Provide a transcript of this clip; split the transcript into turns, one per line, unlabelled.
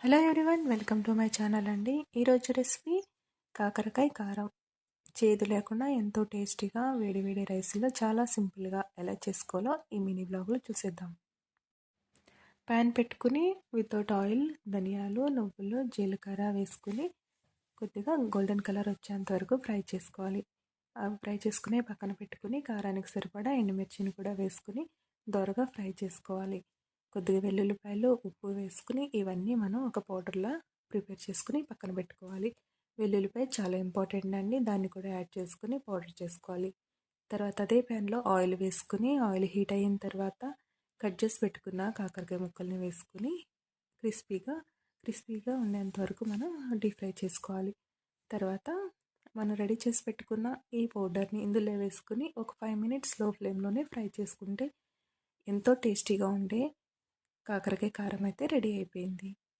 Hello everyone, welcome to my channel అండి. ఈరోజు recipe కాకరకాయ కారం. చేదు లేకుండా ఎంతో టేస్టీగా వేడి రైస్లో చాలా సింపుల్గా ఎలా చేసుకోవాలో ఈ మినీ బ్లాగ్లో చూసేద్దాం. ప్యాన్ పెట్టుకుని వితౌట్ ఆయిల్ ధనియాలు, నువ్వులు, జీలకర్ర వేసుకుని కొద్దిగా గోల్డెన్ కలర్ వచ్చేంత వరకు ఫ్రై చేసుకోవాలి. ఫ్రై చేసుకుని పక్కన పెట్టుకుని కారానికి సరిపడా ఎండుమిర్చిని కూడా వేసుకుని దోరగా ఫ్రై చేసుకోవాలి. కొద్దిగా వెల్లుల్లిపాయలు, ఉప్పు వేసుకుని ఇవన్నీ మనం ఒక పౌడర్లా ప్రిపేర్ చేసుకుని పక్కన పెట్టుకోవాలి. వెల్లుల్లిపాయ చాలా ఇంపార్టెంట్ అండి, దాన్ని కూడా యాడ్ చేసుకుని పౌడర్ చేసుకోవాలి. తర్వాత అదే ప్యాన్లో ఆయిల్ వేసుకుని ఆయిల్ హీట్ అయిన తర్వాత కట్ చేసి పెట్టుకున్న కాకరకాయ ముక్కల్ని వేసుకుని క్రిస్పీగా ఉండేంత వరకు మనం డీప్ ఫ్రై చేసుకోవాలి. తర్వాత మనం రెడీ చేసి పెట్టుకున్న ఈ పౌడర్ని ఇందులో వేసుకుని ఒక 5 మినిట్స్ లో ఫ్లేమ్లోనే ఫ్రై చేసుకుంటే ఎంతో టేస్టీగా ఉండే కాకరకాయ కారం అయితే రెడీ అయిపోయింది.